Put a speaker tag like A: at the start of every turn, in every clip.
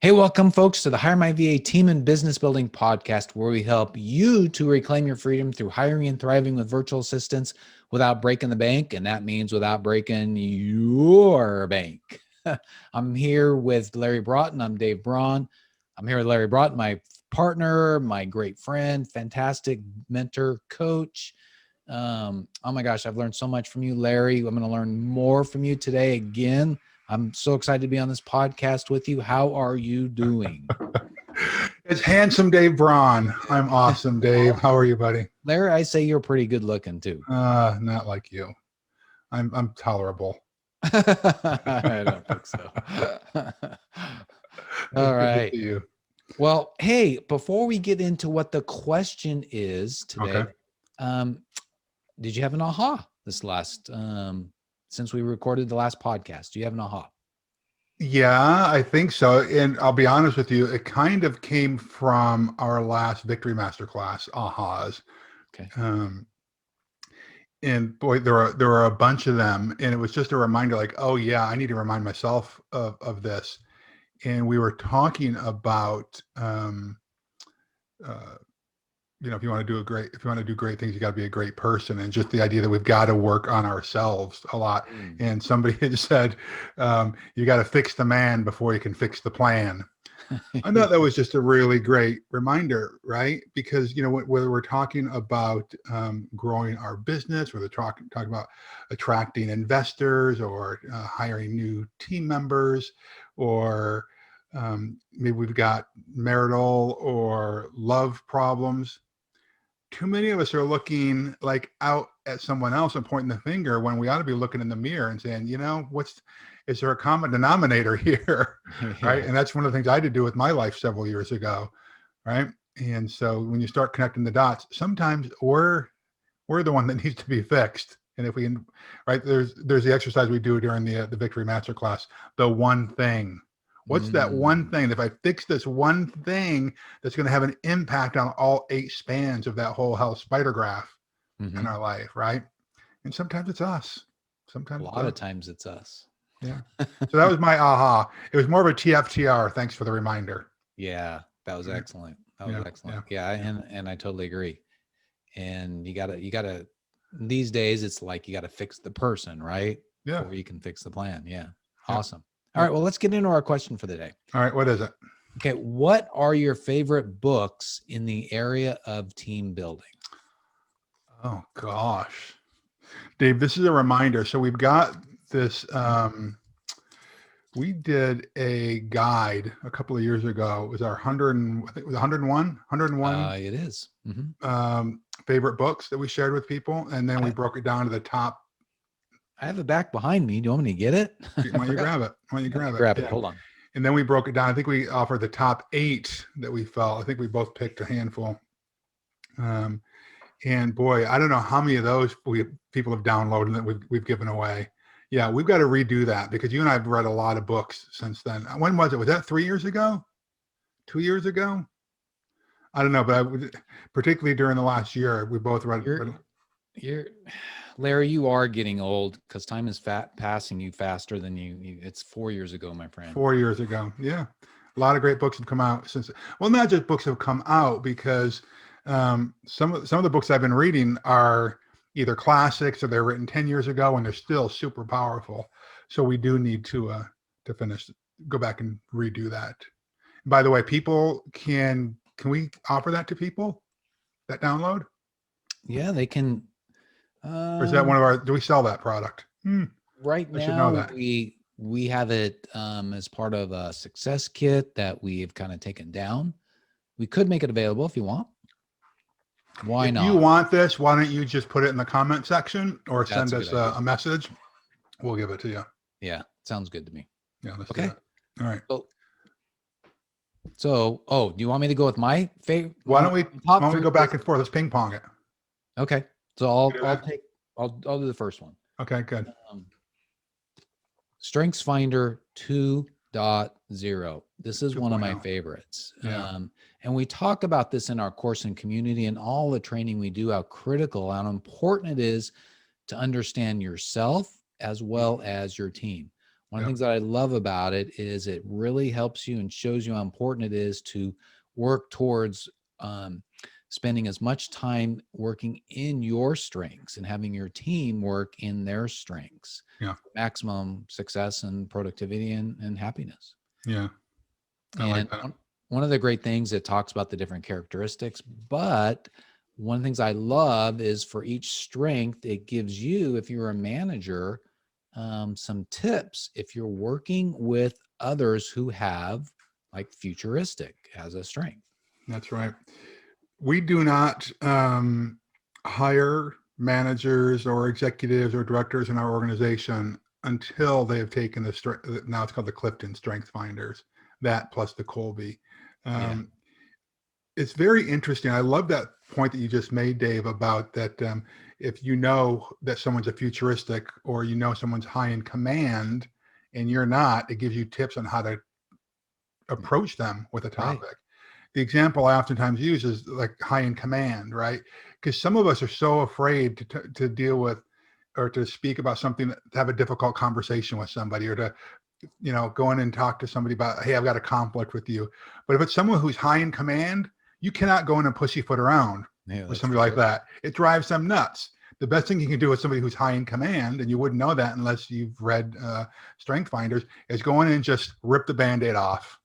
A: Hey, welcome folks to the Hire My VA Team and Business Building Podcast, where we help you to reclaim your freedom through hiring and thriving with virtual assistants without breaking the bank. And that means without breaking your bank. I'm here with Larry Broughton. I'm Dave Braun. I'm here with Larry Broughton, my partner, my great friend, fantastic mentor, coach. Oh my gosh, I've learned so much from you, Larry. I'm going to learn more from you today again. I'm so excited to be on this podcast with you. How are you doing?
B: It's handsome Dave Braun. I'm awesome, Dave. How are you, buddy?
A: Larry, I say you're pretty good looking too.
B: Not like you. I'm tolerable.
A: I don't think so. All right.
B: You.
A: Well, hey, before we get into what the question is today, did you have an aha this last since we recorded the last podcast? Do you have an aha?
B: Yeah, I think so. And I'll be honest with you, it kind of came from our last Victory Masterclass ahas.
A: Okay.
B: And boy, there were a bunch of them, and it was just a reminder, like, oh yeah, I need to remind myself of this. And we were talking about if you want to do great things, you got to be a great person. And just the idea that we've got to work on ourselves a lot. And somebody had said, you got to fix the man before you can fix the plan. I thought that was just a really great reminder, right? Because, whether we're talking about growing our business, whether talking about attracting investors or hiring new team members, or maybe we've got marital or love problems. Too many of us are looking like out at someone else and pointing the finger when we ought to be looking in the mirror and saying, is there a common denominator here? Right. And that's one of the things I had to do with my life several years ago. Right. And so when you start connecting the dots, sometimes we're the one that needs to be fixed. And if we can, right, there's the exercise we do during the Victory Masterclass, the one thing. What's that one thing? If I fix this one thing, that's going to have an impact on all 8 spans of that whole health spider graph in our life, right? And sometimes it's us. Sometimes
A: a lot of times it's us.
B: Yeah. So that was my aha. It was more of a TFTR. Thanks for the reminder.
A: Yeah, that was excellent. That was excellent. Yeah, and I totally agree. And you gotta these days it's like you gotta fix the person, right?
B: Yeah.
A: Before you can fix the plan. Yeah. Awesome. All right, well, let's get into our question for the day.
B: All right, what is it?
A: Okay, what are your favorite books in the area of team building?
B: Oh, gosh. Dave, this is a reminder. So we've got this, we did a guide a couple of years ago. It was our 101.
A: It is.
B: Favorite books that we shared with people. And then we broke it down to the top.
A: I have it back behind me. Do you want me to get it?
B: Why don't you grab it?
A: Grab it. Hold on.
B: And then we broke it down. I think we offered the top 8 that we felt. I think we both picked a handful. And boy, I don't know how many of those people have downloaded that we've given away. Yeah, we've got to redo that because you and I have read a lot of books since then. When was it? Was that 3 years ago? 2 years ago? I don't know, but particularly during the last year, we both read.
A: Larry, you are getting old because time is passing you faster than you. It's 4 years ago, my friend.
B: 4 years ago. Yeah. A lot of great books have come out since. Well, not just books have come out because some of the books I've been reading are either classics or they're written 10 years ago and they're still super powerful. So we do need to go back and redo that. By the way, people can we offer that to people, that download?
A: Yeah, they can.
B: Or is that one of our, do we sell that product?
A: Right now, we have it as part of a success kit that we've kind of taken down. We could make it available if you want. Why not?
B: If you want this, why don't you just put it in the comment section or send us a message? We'll give it to you.
A: Yeah, sounds good to me.
B: Yeah, let's do it. All right.
A: So, do you want me to go with my favorite?
B: Why don't we go back and forth? Let's ping pong it.
A: Okay. So I'll do the first one.
B: Okay, good.
A: StrengthsFinder 2.0. This is one of my favorites.
B: Yeah.
A: And we talk about this in our course and community and all the training we do, how critical and important it is to understand yourself as well as your team. One of the things that I love about it is it really helps you and shows you how important it is to work towards spending as much time working in your strengths and having your team work in their strengths.
B: Yeah.
A: Maximum success and productivity and happiness.
B: Yeah. I like that.
A: One of the great things, it talks about the different characteristics, but one of the things I love is for each strength, it gives you, if you're a manager, some tips if you're working with others who have like futuristic as a strength.
B: That's right. We do not hire managers or executives or directors in our organization until they have taken the now it's called the Clifton StrengthsFinders, that plus the Colby. It's very interesting. I love that point that you just made, Dave, about that if you know that someone's a futuristic or you know someone's high in command and you're not, it gives you tips on how to approach them with a topic. Right. The example I oftentimes use is like high in command, right? Because some of us are so afraid to deal with or to speak about something, to have a difficult conversation with somebody, or to, go in and talk to somebody about, hey, I've got a conflict with you. But if it's someone who's high in command, you cannot go in and pussyfoot around with somebody like that. It drives them nuts. The best thing you can do with somebody who's high in command, and you wouldn't know that unless you've read StrengthsFinders, is go in and just rip the Band-Aid off.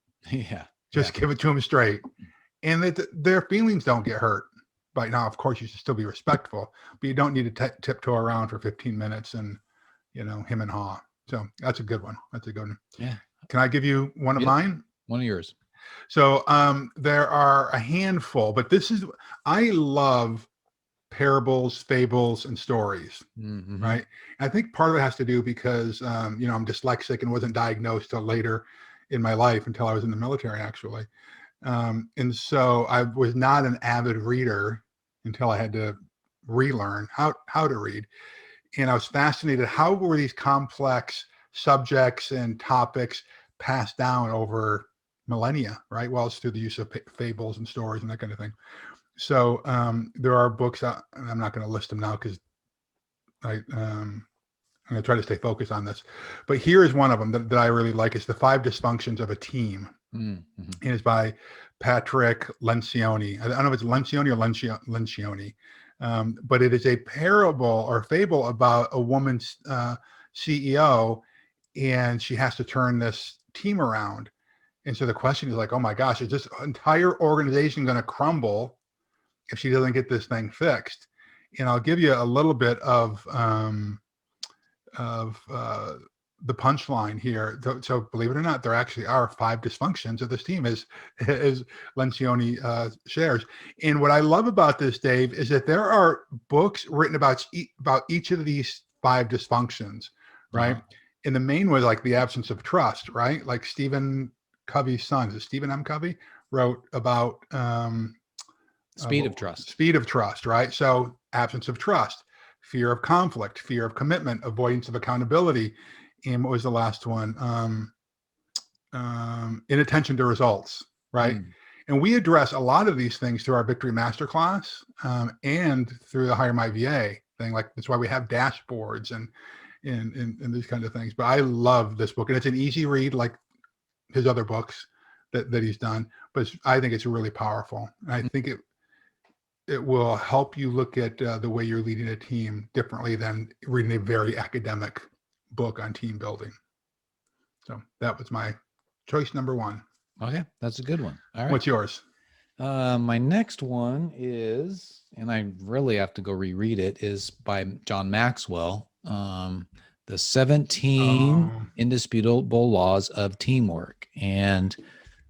B: Just give it to them straight. And their feelings don't get hurt. But now, of course, you should still be respectful, but you don't need to tiptoe around for 15 minutes and, him and haw. So that's a good one. That's a good one.
A: Yeah.
B: Can I give you one of mine?
A: One of yours.
B: So there are a handful, but I love parables, fables, and stories, right? And I think part of it has to do because, I'm dyslexic and wasn't diagnosed till later in my life, until I was in the military, actually. And so I was not an avid reader until I had to relearn how to read. And I was fascinated, how were these complex subjects and topics passed down over millennia, right? Well, it's through the use of fables and stories and that kind of thing. So there are books, and I'm not going to list them now because I'm going to try to stay focused on this. But here is one of them that I really like. It's The 5 Dysfunctions of a Team. And it's by Patrick Lencioni. I don't know if it's Lencioni or Lencioni, but it is a parable or fable about a woman's CEO, and she has to turn this team around. And so the question is like, oh my gosh, is this entire organization going to crumble if she doesn't get this thing fixed? And I'll give you a little bit of the punchline here. So believe it or not, there actually are 5 dysfunctions of this team, as Lencioni shares. And what I love about this, Dave, is that there are books written about each of these 5 dysfunctions, right? And the main was like the absence of trust, right? Like Stephen Covey's son, is it Stephen M. Covey, wrote about
A: speed of trust.
B: Speed of trust, right? So absence of trust, fear of conflict, fear of commitment, avoidance of accountability. And what was the last one? Inattention to results, right? And we address a lot of these things through our Victory Masterclass and through the HireMyVA thing. Like, that's why we have dashboards and these kinds of things. But I love this book, and it's an easy read, like his other books that he's done. But I think it's really powerful. And I think it will help you look at the way you're leading a team differently than reading a very academic book on team building. So that was my choice number 1.
A: Okay, that's a good one. All right.
B: What's yours?
A: My next one is, and I really have to go reread it, is by John Maxwell, The 17 Indisputable Laws of Teamwork. And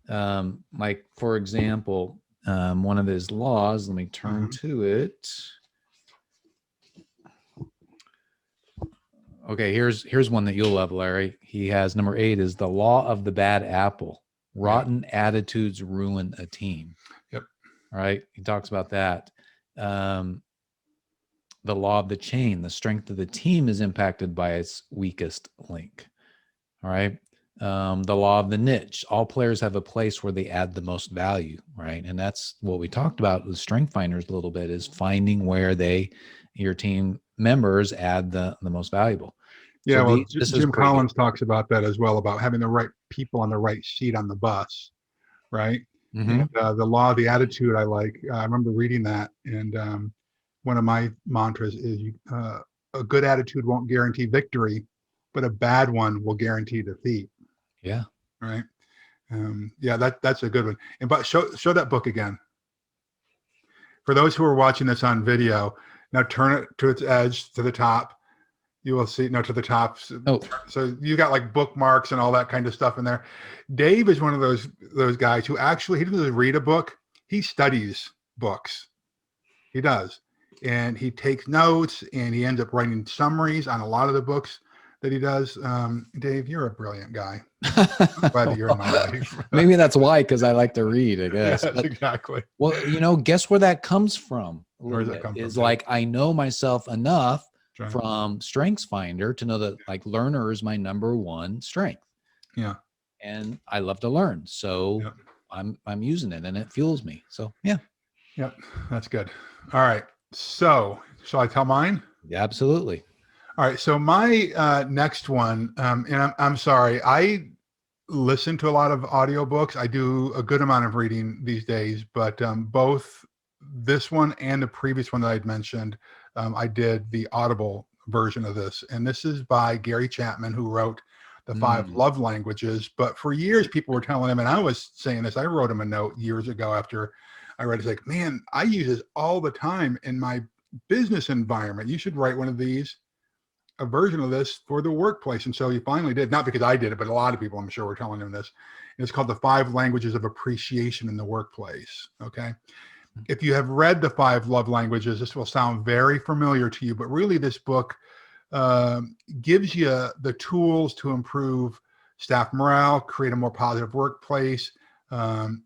A: like, for example, one of his laws, let me turn to it. Okay, here's one that you'll love, Larry. He has number 8 is the law of the bad apple. Rotten attitudes ruin a team.
B: Yep.
A: All right. He talks about that. The law of the chain. The strength of the team is impacted by its weakest link. All right. The law of the niche. All players have a place where they add the most value. Right. And that's what we talked about with StrengthsFinders a little bit, is finding where your team members add the most valuable.
B: Yeah,
A: So
B: well,
A: this is
B: Jim
A: pretty good.
B: Collins talks about that as well, about having the right people on the right seat on the bus, right?
A: Mm-hmm.
B: And the law of the attitude, I like. I remember reading that, and one of my mantras is a good attitude won't guarantee victory, but a bad one will guarantee defeat.
A: Yeah.
B: Right? Yeah, that's a good one. And but show that book again. For those who are watching this on video, now turn it to its edge to the top. You will see, no, to the top.
A: Oh,
B: So you got like bookmarks and all that kind of stuff in there. Dave is one of those guys who actually, he doesn't read a book. He studies books. He does. And he takes notes and he ends up writing summaries on a lot of the books that he does. Dave, you're a brilliant guy. I'm glad that you're in my life.
A: Maybe that's why, because I like to read, I guess.
B: Yes,
A: But,
B: exactly.
A: well, guess where that comes from?
B: Where does that come from?
A: Is like, I know myself enough
B: Right.
A: from StrengthsFinder to know that like learner is my number one strength.
B: Yeah.
A: And I love to learn. So
B: Yep.
A: I'm using it and it fuels me. So yeah.
B: Yep. That's good. All right. So shall I tell mine?
A: Yeah, absolutely.
B: All right. So my next one, and I'm sorry, I listen to a lot of audiobooks. I do a good amount of reading these days, but both this one and the previous one that I'd mentioned, I did the Audible version of this. And this is by Gary Chapman, who wrote The 5 Love Languages. But for years, people were telling him, and I was saying this, I wrote him a note years ago after I read it. It's like, man, I use this all the time in my business environment. You should write one of these, a version of this for the workplace. And so he finally did, not because I did it, but a lot of people, I'm sure, were telling him this. And it's called The 5 Languages of Appreciation in the Workplace. Okay. If you have read The 5 Love Languages, this will sound very familiar to you, but really this book gives you the tools to improve staff morale, create a more positive workplace,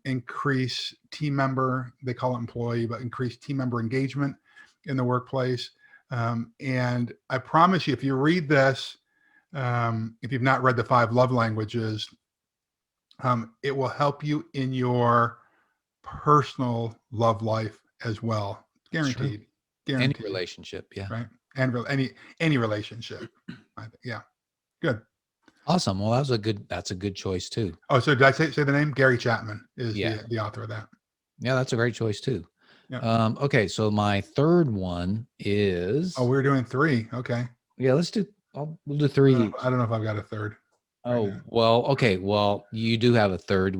B: increase team member, they call it employee, but increase team member engagement in the workplace. And I promise you, if you read this, if you've not read The 5 Love Languages, it will help you in your personal love life as well. Guaranteed. Guaranteed.
A: Any relationship. Yeah.
B: Right. And any relationship. Yeah. Good.
A: Awesome. Well, that's a good choice too.
B: Oh, so did I say the name? Gary Chapman is the author of that.
A: Yeah, that's a great choice too.
B: Yeah.
A: Okay. So my third one is,
B: Oh, we're doing 3. Okay.
A: yeah, we'll do 3.
B: I don't know if I've got a third.
A: Oh, right, well, okay. Well, you do have a third.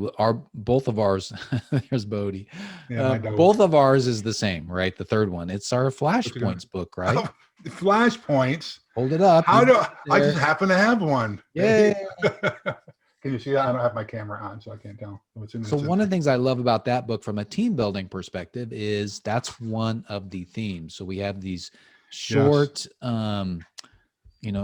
A: Both of ours, there's Bodie.
B: Yeah,
A: both of ours is the same, right? The third one. It's our FLASHPOINTS book, right?
B: Oh, FLASHPOINTS.
A: Hold it up.
B: I just happen to have one.
A: Yay.
B: Can you see that? I don't have my camera on, so I can't tell.
A: So one of the things I love about that book from a team building perspective is that's one of the themes. So we have these short,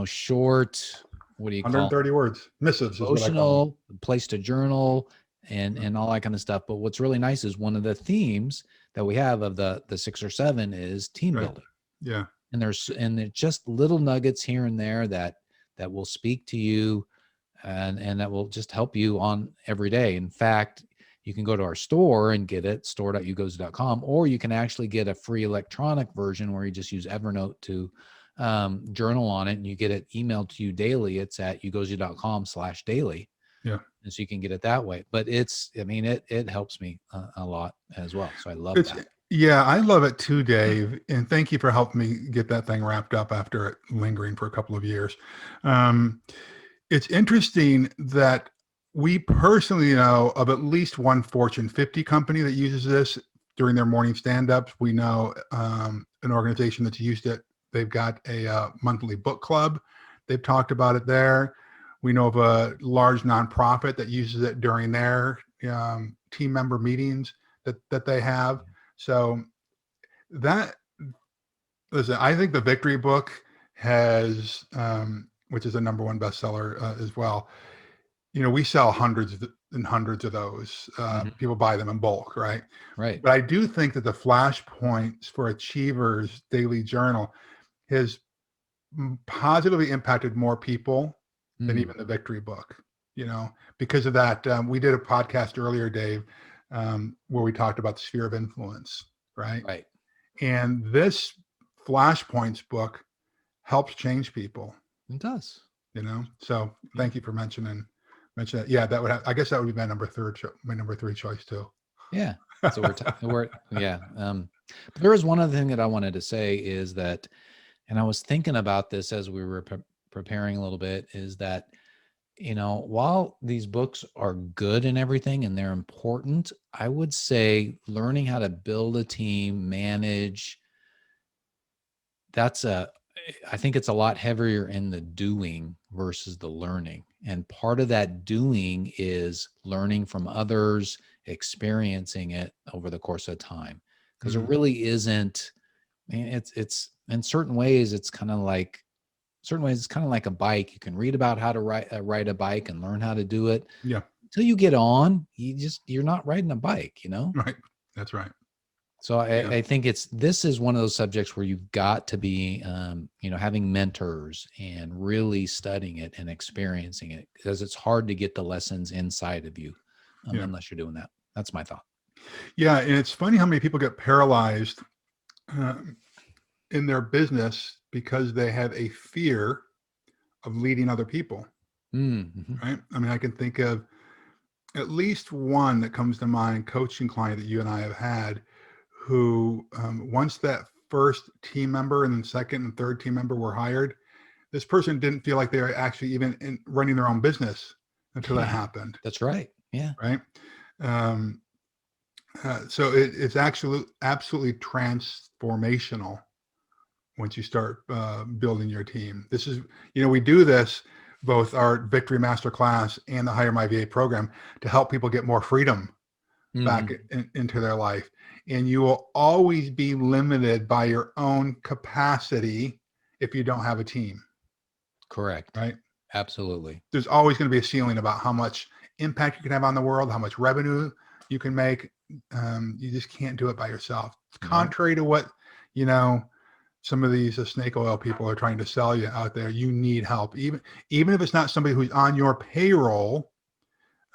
A: short, what do you call
B: 130 words, missives,
A: emotional, place to journal, and all that kind of stuff. But what's really nice is one of the themes that we have of the 6 or 7 is team building.
B: Yeah.
A: And there's just little nuggets here and there that will speak to you and that will just help you on every day. In fact, you can go to our store and get it, store.ugozi.com, or you can actually get a free electronic version where you just use Evernote to journal on it, and you get it emailed to you daily. It's at ugozi.com/daily.
B: Yeah.
A: And so you can get it that way. But it helps me a lot as well. So I love that.
B: Yeah, I love it too, Dave. And thank you for helping me get that thing wrapped up after it lingering for a couple of years. It's interesting that we personally know of at least one Fortune 50 company that uses this during their morning stand-ups. We know an organization that's used it. They've got a monthly book club. They've talked about it there. We know of a large nonprofit that uses it during their team member meetings that they have. So listen, I think the Victory book has, which is a #1 bestseller as well. We sell hundreds and hundreds of those. People buy them in bulk, right?
A: Right.
B: But I do think that the FLASHPOINTS for Achievers Daily Journal has positively impacted more people than even the Victory book, because of that. We did a podcast earlier, Dave, where we talked about the sphere of influence, right?
A: Right.
B: And this FLASHPOINTS book helps change people.
A: It does.
B: So thank you for mentioning that. Yeah, that would I guess that would be my number three choice too.
A: Yeah. So we're yeah. But there was one other thing that I wanted to say is that, and I was thinking about this as we were preparing a little bit, is that, while these books are good and everything, and they're important, I would say learning how to build a team, manage, I think it's a lot heavier in the doing versus the learning. And part of that doing is learning from others, experiencing it over the course of time. Because it really isn't, it's in certain ways, it's kind of like a bike. You can read about how to ride a bike and learn how to do it.
B: Yeah.
A: Until you get on, you're not riding a bike,
B: Right. That's right.
A: So I think this is one of those subjects where you've got to be, having mentors and really studying it and experiencing it, because it's hard to get the lessons inside of you unless you're doing that. That's my thought.
B: Yeah. And it's funny how many people get paralyzed in their business because they have a fear of leading other people.
A: Mm-hmm.
B: Right. I mean, I can think of at least one that comes to mind, coaching client that you and I have had, who once that first team member and then second and third team member were hired, this person didn't feel like they were actually even running their own business until that happened.
A: That's right. Yeah.
B: Right. So it's absolutely transformational once you start building your team. This is, we do this, both our Victory Masterclass and the HireMyVA program, to help people get more freedom back into their life. And you will always be limited by your own capacity if you don't have a team.
A: Correct.
B: Right?
A: Absolutely.
B: There's always going to be a ceiling about how much impact you can have on the world, how much revenue you can make. You just can't do it by yourself. It's contrary to what, some of these snake oil people are trying to sell you out there. You need help. Even if it's not somebody who's on your payroll,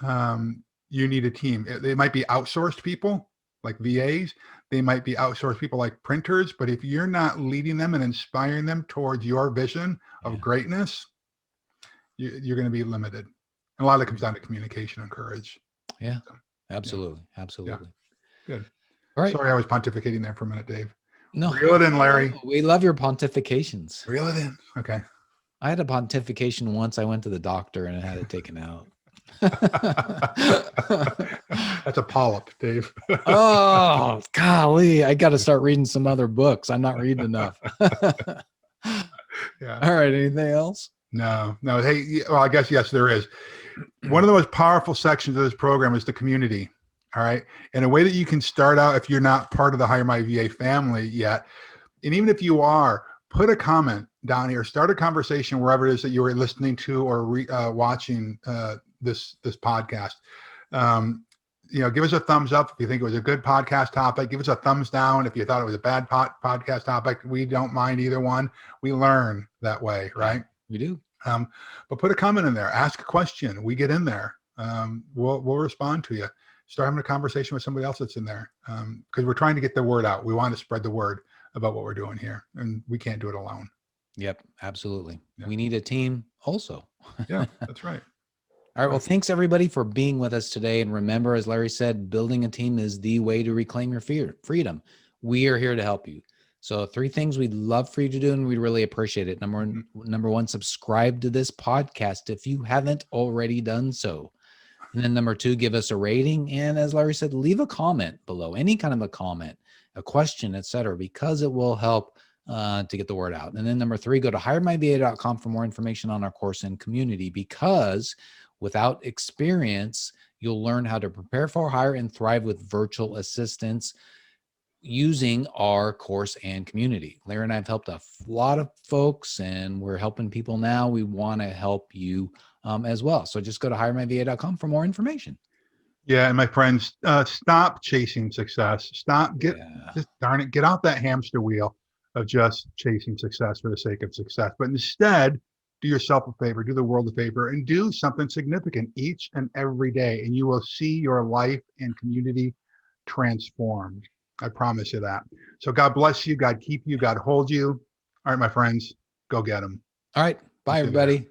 B: you need a team. They might be outsourced people like VAs. They might be outsourced people like printers. But if you're not leading them and inspiring them towards your vision of greatness, you're going to be limited. And a lot of it comes down to communication and courage.
A: Yeah, absolutely. Absolutely.
B: Yeah. Good.
A: All right.
B: Sorry, I was pontificating there for a minute, Dave.
A: No.
B: Reel it in, Larry.
A: We love your pontifications.
B: Reel it in. Okay.
A: I had a pontification once. I went to the doctor and I had it taken out.
B: That's a polyp, Dave.
A: Oh, golly. I got to start reading some other books. I'm not reading enough.
B: Yeah.
A: All right. Anything else?
B: No. Hey, well, I guess, yes, there is. One of the most powerful sections of this program is the community. All right. And a way that you can start out, if you're not part of the HireMyVA family yet, and even if you are, put a comment down here, start a conversation wherever it is that you are listening to or watching this podcast. Give us a thumbs up if you think it was a good podcast topic. Give us a thumbs down if you thought it was a bad podcast topic. We don't mind either one. We learn that way, right?
A: We do.
B: But put a comment in there. Ask a question. We get in there. We'll respond to you. Start having a conversation with somebody else that's in there, because we're trying to get the word out. We want to spread the word about what we're doing here, and we can't do it alone.
A: Yep, absolutely. Yeah. We need a team also.
B: Yeah, that's right.
A: All right. Well, thanks everybody for being with us today. And remember, as Larry said, building a team is the way to reclaim your freedom. We are here to help you. So 3 things we'd love for you to do, and we'd really appreciate it. Number one, subscribe to this podcast if you haven't already done so. And then number 2, give us a rating. And as Larry said, leave a comment below, any kind of a comment, a question, etc., because it will help to get the word out. And then number 3, go to HireMyVA.com for more information on our course and community, because without experience, you'll learn how to prepare for, hire, and thrive with virtual assistants using our course and community. Larry and I have helped a lot of folks, and we're helping people now. We want to help you as well. So just go to HireMyVA.com for more information.
B: Yeah, and my friends, stop chasing success. Just darn it, get out that hamster wheel of just chasing success for the sake of success. But instead, do yourself a favor, do the world a favor, and do something significant each and every day, and you will see your life and community transformed. I promise you that. So God bless you. God keep you. God hold you. All right, my friends, go get them.
A: All right. Bye, everybody.